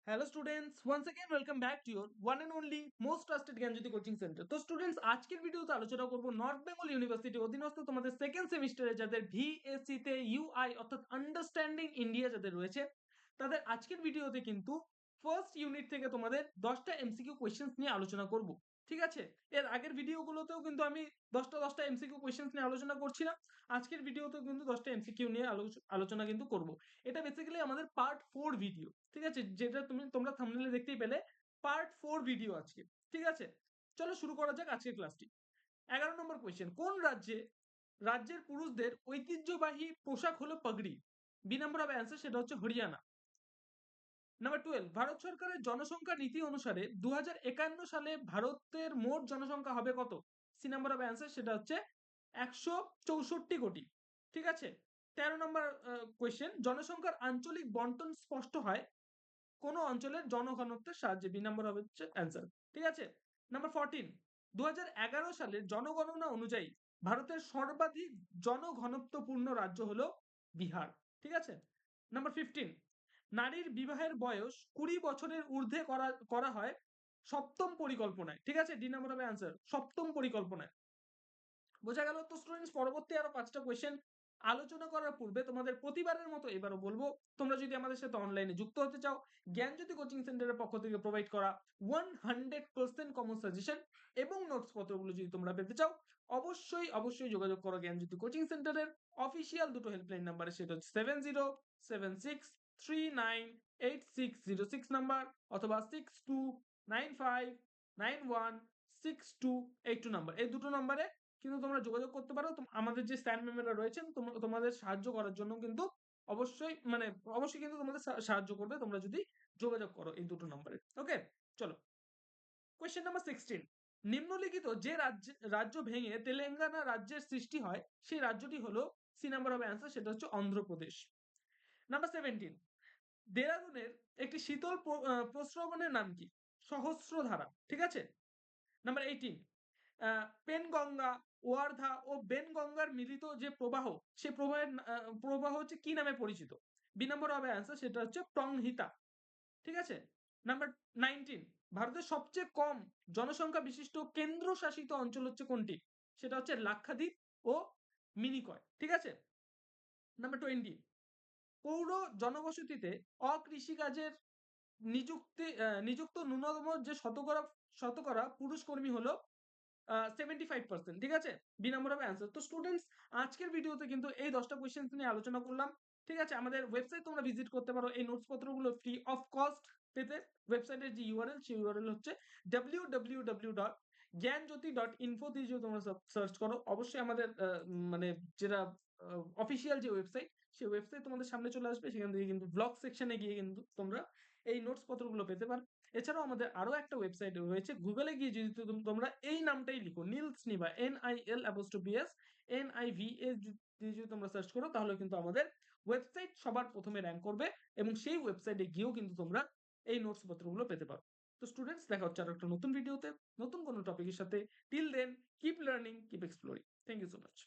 Hello students, once again welcome back to your one and only most trusted Gyanjyoti coaching centre. তো students, আজকের ভিডিওতে আলোচনা করব north Bengal university অধীনস্থ তোমাদের সেকেন্ড সেমিস্টারে যাদের ভিএসসি তে ইউআই অর্থাৎ আন্ডারস্ট্যান্ডিং ইন্ডিয়া যাদের রয়েছে তাদের আজকের ভিডিওতে কিন্তু ফার্স্ট ইউনিট থেকে তোমাদের 10টা এমসিকিউ কোশ্চেন্স নিয়ে আলোচনা করব। ঠিক আছে, এর আগের ভিডিওগুলোতেও কিন্তু আমি 10টা এমসিকিউ কোশ্চেন্স নিয়ে আলোচনা করছিলাম। আজকের ভিডিওতেও কিন্তু 10টা এমসিকিউ নিয়ে আলোচনা কিন্তু করব। এটা বেসিক্যালি আমাদের পার্ট 4 ভিডিও। ঠিক আছে, যেটা তোমরা থাম্বনেলে দেখতেই পেলে, পার্ট 4 ভিডিও আজকে। ঠিক আছে, চলো শুরু করা যাক আজকের ক্লাসটি। 11 নম্বর কোয়েশ্চেন, কোন রাজ্যের পুরুষদের ঐতিহ্যবাহী পোশাক হলো পাগড়ি? বি নাম্বার অফ অ্যান্সার সেটা হচ্ছে হরিয়ানা। নাম্বার 12, ভারত সরকারের জনসংখ্যা নীতি অনুসারে 2051 সালে ভারতের মোট জনসংখ্যা হবে কত? সি নাম্বার অফ অ্যান্সার সেটা হচ্ছে 164 কোটি। ঠিক আছে, 13 নম্বর কোয়েশ্চেন, জনসংখ্যার আঞ্চলিক বন্টন স্পষ্ট হয় কোন অঞ্চলের জনঘনত্বের সাহায্যে? বি নাম্বার হবে হচ্ছে অ্যান্সার। ঠিক আছে, নাম্বার 14, 2011 সালের জনগণনা অনুযায়ী ভারতের সর্বাধিক জনঘনত্বপূর্ণ রাজ্য হলো বিহার। ঠিক আছে, নাম্বার 15, নারীর বিবাহের বয়স 20 বছরের ঊর্ধ্বে করা হয় সপ্তম পরিকল্পনায়। ঠিক আছে, ডি নাম্বার হবে অ্যান্সার, সপ্তম পরিকল্পনায়। বোঝা গেল? তো স্টুডেন্টস, পরবর্তী আরো 5টা কোয়েশ্চেন আলোচনা করার পূর্বে তোমাদের প্রতিবারের মতো এবারও বলবো, তোমরা যদি আমাদের সাথে অনলাইনে যুক্ত হতে চাও, জ্ঞানজ্যোতি কোচিং সেন্টারের পক্ষ থেকে প্রোভাইড করা 100% কমন সাজেশন এবং নোটস পত্রগুলো যদি তোমরা পেতে চাও, অবশ্যই যোগাযোগ করো জ্ঞানজ্যোতি কোচিং সেন্টারের অফিসিয়াল দুটো হেল্পলাইন নাম্বারে, সেটা হচ্ছে 7076398606 নাম্বার অথবা 6295916282 নাম্বার। এই দুটো নাম্বারে কিন্তু তোমরা যোগাযোগ করতে পারো। আমাদের যে স্যার ম্যামেরা রয়েছেন তোমাদের সাহায্য করার জন্য কিন্তু অবশ্যই কিন্তু তোমাদের সাহায্য করবে তোমরা যদি যোগাযোগ করো এই দুটো নম্বরে। ওকে, চলো কোয়েশ্চেন নাম্বার 16, নিম্নলিখিত যে রাজ্য ভেঙে তেলেঙ্গানা রাজ্যের সৃষ্টি হয় সেই রাজ্যটি হলো, সি নাম্বার হবে অ্যান্সার সেটা হচ্ছে অন্ধ্রপ্রদেশ। নাম্বার 17, দেরাদুনের একটি শীতল প্রস্রবণের নাম কি? সহস্রধারা। ঠিক আছে, নাম্বার 18, পেনগঙ্গা, ওয়ার্ধা ও বেনগঙ্গার মিলিত যে প্রবাহ, সে প্রবাহ হচ্ছে কি নামে পরিচিত? বি নম্বর হবে অ্যান্সার সেটা হচ্ছে প্রংহিতা। ঠিক আছে, নাম্বার 19, ভারতের সবচেয়ে কম জনসংখ্যা বিশিষ্ট কেন্দ্রশাসিত অঞ্চল হচ্ছে কোনটি? সেটা হচ্ছে লাক্ষাদ্বীপ ও মিনিকয়। ঠিক আছে, নাম্বার 20, পৌর জনবসতিতে অকৃষিকাজের নিযুক্ত ন্যূনতম যে শতকরা পুরুষ কর্মী হলো 75%। ঠিক আছে, বি নাম্বার হবে অ্যান্সার। তো স্টুডেন্টস, আজকের ভিডিওতে কিন্তু এই 10টা কোয়েশ্চেন নিয়ে আলোচনা করলাম। ঠিক আছে, আমাদের ওয়েবসাইট তোমরা ভিজিট করতে পারো এই নোটস পত্রগুলো ফ্রি অফ কস্ট পেতে। ওয়েবসাইটের যে ইউআরএল, সেই ইউআরএল হচ্ছে www.gyanjyoti.info দিয়ে যদি তোমরা সার্চ করো, অবশ্যই আমাদের মানে যেটা অফিসিয়াল যে ওয়েবসাইট, সেই ওয়েবসাইট তোমাদের সামনে চলে আসবে। সেখান থেকে কিন্তু ব্লগ সেকশনে গিয়ে কিন্তু তোমরা এই নোটস পত্রগুলো পেতে পারো। এছাড়াও আমাদের আরো একটা ওয়েবসাইট রয়েছে, গুগলে গিয়ে যদি তোমরা এই নামটাই লিখো, নিলস নিভা, NIL'NIVA দিয়ে যদি তোমরা সার্চ করো, তাহলে কিন্তু আমাদের ওয়েবসাইট সবার প্রথমে র্যাঙ্ক করবে এবং সেই ওয়েবসাইটে গিয়েও কিন্তু তোমরা এই নোটস পত্রগুলো পেতে পারো। তো স্টুডেন্টস, দেখা হচ্ছে আর একটা নতুন ভিডিওতে নতুন কোনো টপিকের সাথে। Till then, keep learning, keep exploring. Thank you so much.